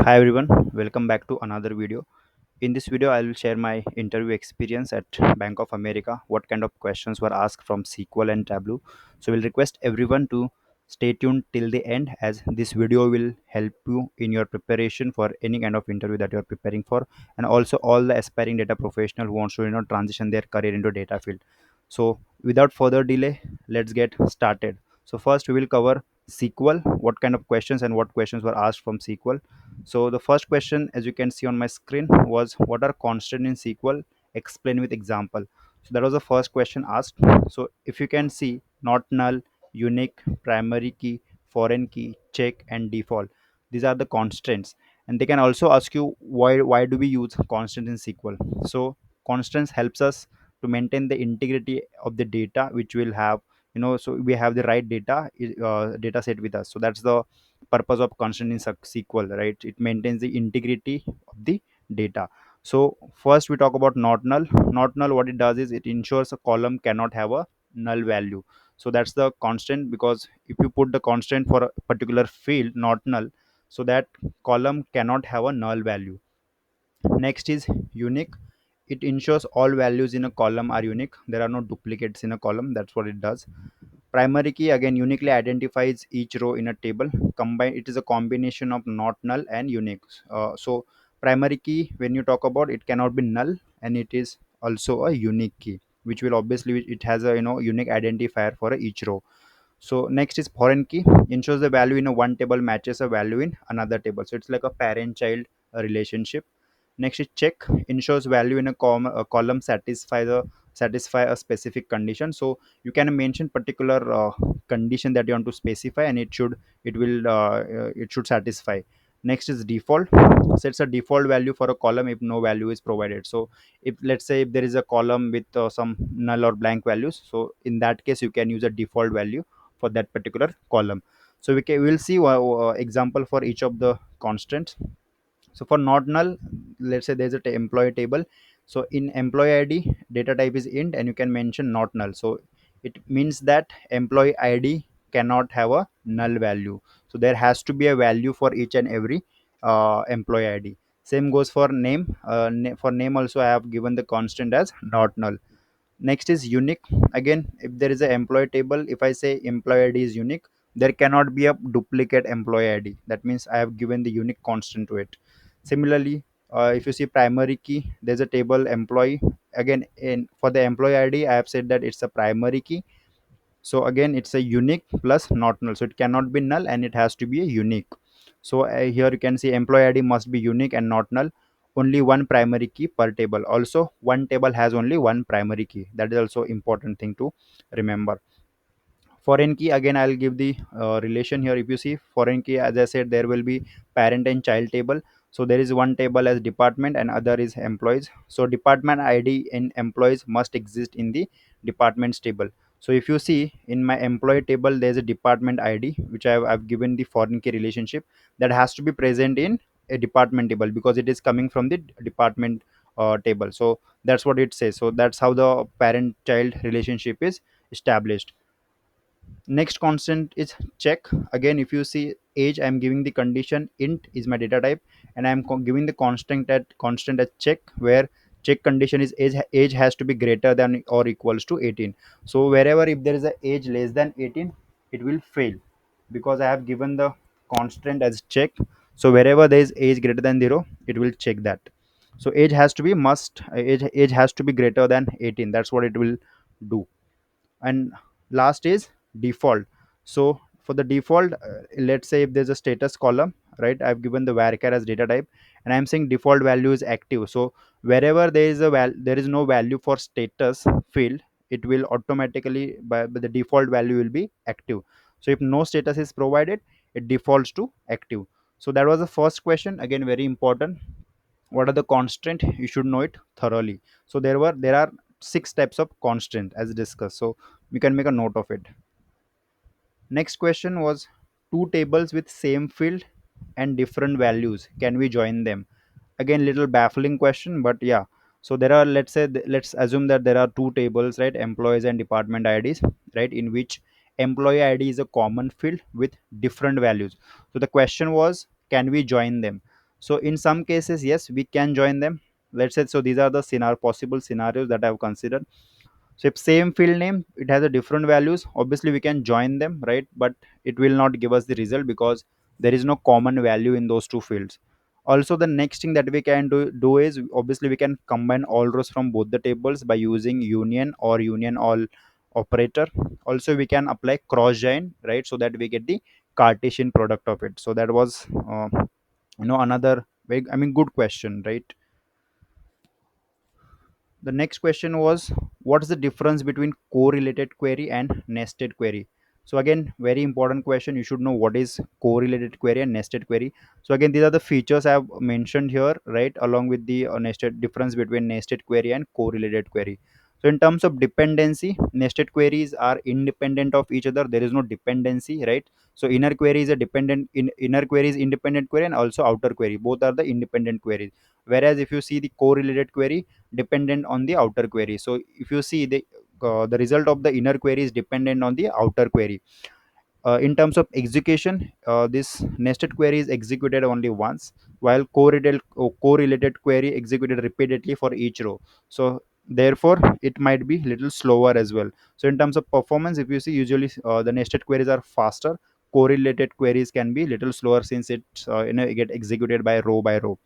Hi everyone, welcome back to another video. In this video, I will share my interview experience at Bank of America. What kind of questions were asked from SQL and Tableau. So we'll request everyone to stay tuned till the end, as this video will help you in your preparation for any kind of interview that you are preparing for, and also all the aspiring data professional who wants to transition their career into data field. So without further delay, let's get started. So first we will cover SQL, what kind of questions and what questions were asked from SQL. So the first question, as you can see on my screen, was what are constant in SQL? Explain with example. So that was the first question asked. So if you can see, not null, unique, primary key, foreign key, check, and default. These are the constants. And they can also ask you why do we use constant in SQL? So constants helps us to maintain the integrity of the data which will have, so we have the right data set with us. So that's the purpose of constant in SQL, right? It maintains the integrity of the data. So first we talk about not null. Not null, what it does is it ensures a column cannot have a null value. So that's the constant, because if you put the constant for a particular field not null, so that column cannot have a null value. Next is unique. It ensures all values in a column are unique. There are no duplicates in a column. That's what it does. Primary key again uniquely identifies each row in a table. Combine, it is a combination of not null and unique. So primary key, when you talk about, it cannot be null, and it is also a unique key, which will obviously, it has a unique identifier for each row. So next is foreign key, ensures the value in a one table matches a value in another table. So it's like a parent child relationship. Next is check, ensures value in a column satisfy a specific condition. So you can mention particular condition that you want to specify, and it should satisfy. Next is default, sets a default value for a column if no value is provided. So if, let's say, if there is a column with some null or blank values, so in that case you can use a default value for that particular column. So we'll see example for each of the constants. So for not null, let's say there's a employee table. So in employee id, data type is int, and you can mention not null. So it means that employee id cannot have a null value. So there has to be a value for each and every employee id. Same goes for name. For name also, I have given the constant as not null. Next is unique. Again, if there is an employee table, if I say employee id is unique, there cannot be a duplicate employee id. That means I have given the unique constant to it. Similarly, if you see primary key, there's a table employee. Again, in for the employee id, I have said that it's a primary key. So again, it's a unique plus not null, so it cannot be null, and it has to be a unique. So here you can see employee id must be unique and not null. Only one primary key per table. Also, one table has only one primary key. That is also important thing to remember. Foreign key, again I'll give the relation here. If you see foreign key, as I said, there will be parent and child table. So there is one table as department and other is employees. So department id in employees must exist in the departments table. So if you see in my employee table, there's a department id which I've given the foreign key relationship, that has to be present in a department table because it is coming from the department table. So that's what it says. So that's how the parent child relationship is established. Next constant is check. Again, if you see age, I'm giving the condition int is my data type, and I'm giving the constant at check, where check condition is age has to be greater than or equals to 18. So wherever if there is a age less than 18, it will fail, because I have given the constant as check. So wherever there is age greater than 0, it will check that. So age has to be age has to be greater than 18. That's what it will do. And last is default. So for the default, let's say if there's a status column, right, I've given the varchar as data type, and I'm saying default value is active. So wherever there is there is no value for status field, it will automatically, by the default value will be active. So if no status is provided, it defaults to active. So that was the first question. Again, very important. What are the constant? You should know it thoroughly. So there are six types of constant as discussed, so we can make a note of it. Next question was two tables with same field and different values, can we join them? Again, little baffling question, but yeah. So there are, let's say, let's assume that there are two tables, right, employees and department ids, right, in which employee id is a common field with different values. So the question was, can we join them? So in some cases, yes, we can join them. Let's say, so these are the possible scenarios that I've considered. So if same field name, it has a different values, obviously we can join them, right? But it will not give us the result because there is no common value in those two fields. Also, the next thing that we can do is, obviously we can combine all rows from both the tables by using union or union all operator. Also, we can apply cross join, right? So that we get the Cartesian product of it. So that was another very, I mean, good question, right? The next question was, what's the difference between correlated query and nested query? So again, very important question. You should know what is correlated query and nested query. So again, these are the features I have mentioned here, right? Along with the nested difference between nested query and correlated query. So in terms of dependency, nested queries are independent of each other. There is no dependency, right? So inner query is a inner query is independent query, and also outer query. Both are the independent queries. Whereas if you see the correlated query, dependent on the outer query. So if you see the result of the inner query is dependent on the outer query. In terms of execution, this nested query is executed only once, while correlated query executed repeatedly for each row. So therefore it might be little slower as well. So in terms of performance, if you see, usually the nested queries are faster. Correlated queries can be little slower, since it get executed by row.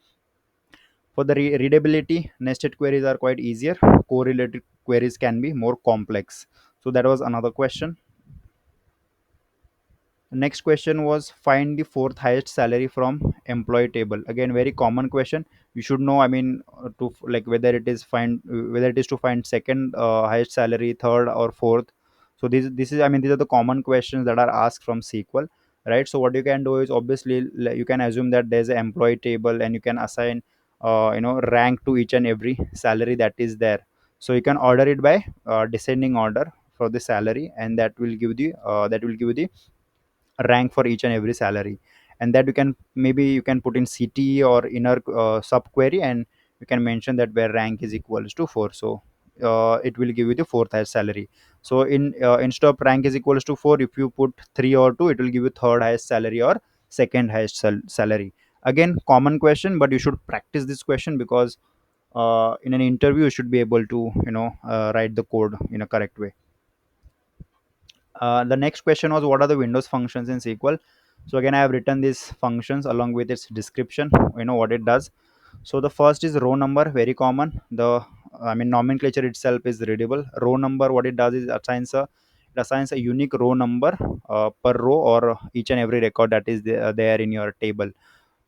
For the readability, nested queries are quite easier. Correlated queries can be more complex. So that was another question. Next question was, find the fourth highest salary from employee table. Again, very common question. You should know, I mean, to like whether it is whether it is to find second highest salary, third or fourth. So this is, I mean, these are the common questions that are asked from SQL, right? So what you can do is, obviously you can assume that there's an employee table, and you can assign rank to each and every salary that is there. So you can order it by descending order for the salary, and that will give you the rank for each and every salary. And that you can, maybe you can put in CT or inner subquery, and you can mention that where rank is equals to 4. So it will give you the fourth highest salary. So instead of rank is equals to 4, if you put 3 or 2, it will give you third highest salary or second highest salary. Again, common question, but you should practice this question, because in an interview you should be able to write the code in a correct way. The next question was, what are the Windows functions in SQL? So again, I have written these functions along with its description. What it does. So the first is row number, very common. The, I mean, nomenclature itself is readable. Row number, what it does is it assigns a unique row number per row, or each and every record that is there in your table.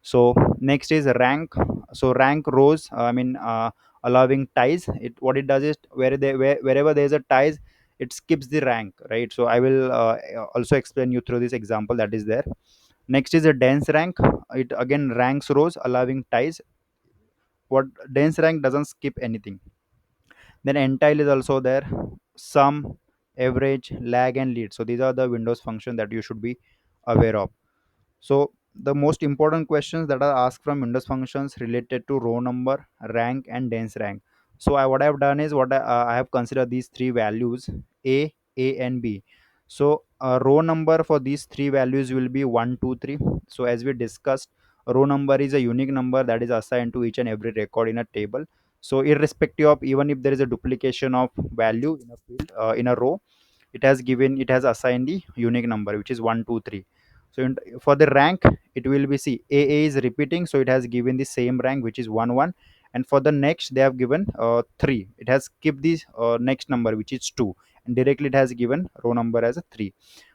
So next is rank. So rank rows, allowing ties. It, what it does is, wherever there is a ties, it skips the rank, right? So I will also explain you through this example that is there. Next is a dense rank. It again ranks rows allowing ties. What dense rank doesn't skip anything. Then entile is also there. Sum, average, lag and lead. So these are the Windows functions that you should be aware of. So the most important questions that are asked from Windows functions related to row number, rank, and dense rank. So what I have done is, I have considered these three values, A, and B. So row number for these three values will be 1, 2, 3. So as we discussed, row number is a unique number that is assigned to each and every record in a table. So irrespective of, even if there is a duplication of value in a field, in a row, it has assigned the unique number, which is 1, 2, 3. So for the rank, it will be, see, A is repeating, so it has given the same rank, which is 1, 1. And for the next, they have given 3. It has skipped the next number, which is 2, and directly it has given row number as a 3.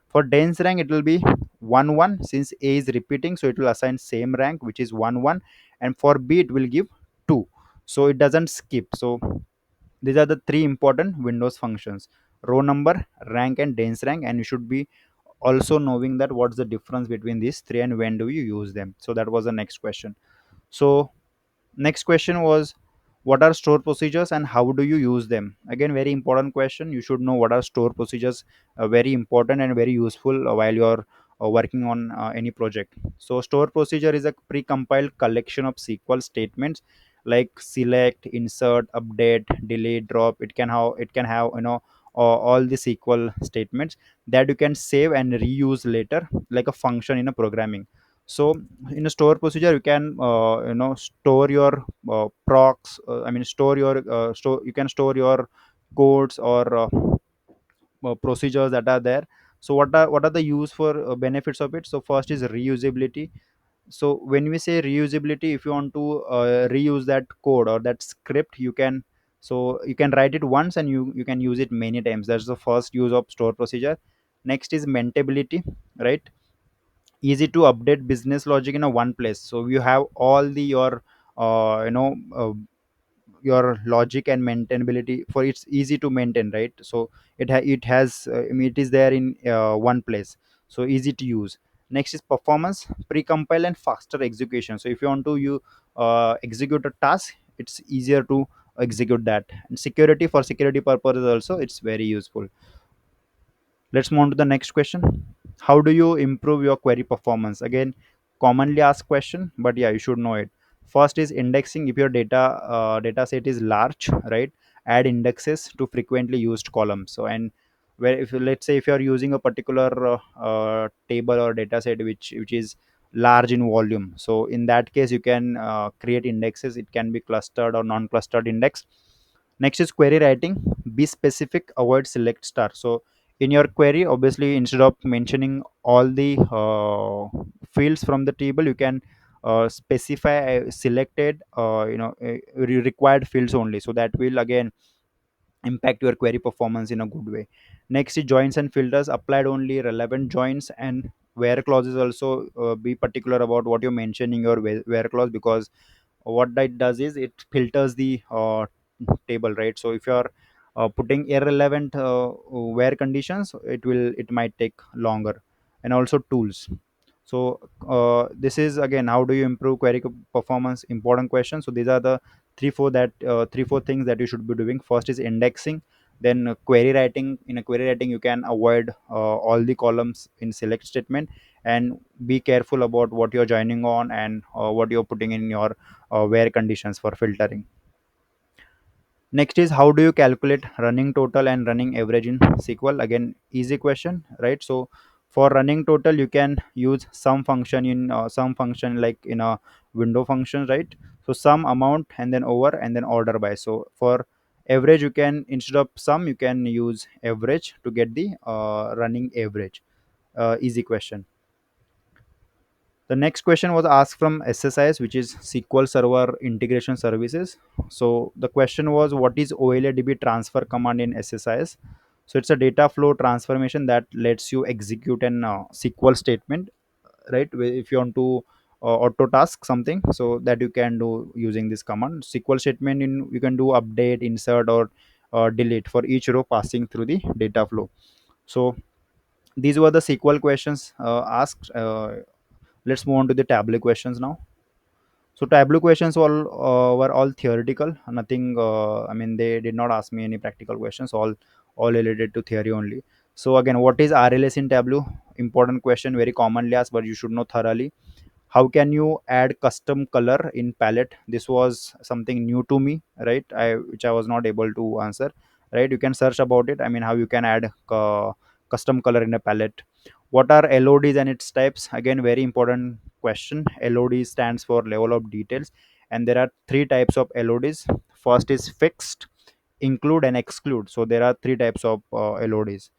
For dense rank, it will be 1, 1, since A is repeating, so it will assign same rank, which is 1, 1. And for B, it will give 2, so it doesn't skip. So these are the three important Windows functions: row number, rank, and dense rank. And you should be also knowing that what's the difference between these three and when do you use them. So that was the next question. So next question was, what are store procedures and how do you use them? Again, very important question. You should know what are store procedures. Very important and very useful while you're working on any project. So store procedure is a pre-compiled collection of SQL statements like select, insert, update, delete, drop. It can have all the SQL statements that you can save and reuse later, like a function in a programming. So in a store procedure you can store your procs, you can store your codes or procedures that are there. So what are the use for benefits of it? So first is reusability. So when we say reusability, if you want to reuse that code or that script, you can, so you can write it once and you can use it many times. That's the first use of store procedure. Next is maintainability, right? Easy to update business logic in a one place. So you have all the your logic and maintainability, for it's easy to maintain, right? So it has I mean, it is there in one place, so easy to use. Next is performance, pre-compile and faster execution. So if you want to you execute a task, it's easier to execute that. And security, for security purposes also it's very useful. Let's move on to the next question. How do you improve your query performance? Again, commonly asked question, but yeah, you should know it. First is indexing. If your data set is large, right, add indexes to frequently used columns. So and where, if you, let's say if you are using a particular table or data set which is large in volume, so in that case you can create indexes. It can be clustered or non-clustered index. Next is query writing. Be specific, avoid select star. So in your query, obviously, instead of mentioning all the fields from the table, you can specify selected required fields only. So that will again impact your query performance in a good way. Next is joins and filters. Applied only relevant joins and where clauses. Also be particular about what you mention in your where clause, because what that does is it filters the table, right? So if you are putting irrelevant where conditions, it might take longer. And also tools. So this is again, how do you improve query performance, important question. So these are the 3 4 things that you should be doing. First is indexing, then query writing. In a query writing you can avoid all the columns in select statement, and be careful about what you're joining on and what you're putting in your where conditions for filtering. Next is, how do you calculate running total and running average in SQL? Again, easy question, right? So for running total, you can use some function in some function like in a window function, right? So sum amount and then over and then order by. So for average, you can, instead of sum, you can use average to get the running average. Easy question. The next question was asked from SSIS, which is SQL Server Integration Services. So the question was, what is OLADB transfer command in SSIS? So it's a data flow transformation that lets you execute an SQL statement, right? If you want to auto task something, so that you can do using this command. SQL statement, in you can do update, insert, or delete for each row passing through the data flow. So these were the SQL questions asked. Let's move on to the Tableau questions now. So Tableau questions were all theoretical. Nothing. I mean, they did not ask me any practical questions. All related to theory only. So again, what is RLS in Tableau? Important question, very commonly asked, but you should know thoroughly. How can you add custom color in palette? This was something new to me, right? Which I was not able to answer, right? You can search about it. I mean, how you can add custom color in a palette. What are LODs and its types? Again, very important question. LOD stands for level of details, and there are three types of LODs. First is fixed, include and exclude. So there are three types of LODs.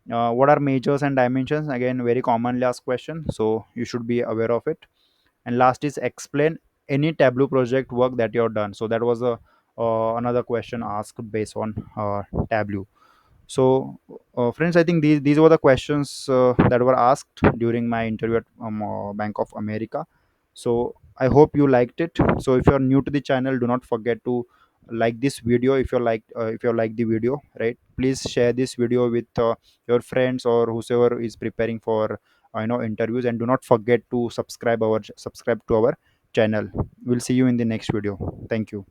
What are measures and dimensions? Again, very commonly asked question, so you should be aware of it. And last is explain any Tableau project work that you have done. So that was a another question asked based on Tableau. So friends, I think these were the questions that were asked during my interview at Bank of America. So I hope you liked it. So if you're new to the channel, do not forget to like this video. If you like the video, right, please share this video with your friends or whosoever is preparing for interviews, and do not forget to subscribe to our channel. We'll see you in the next video. Thank you.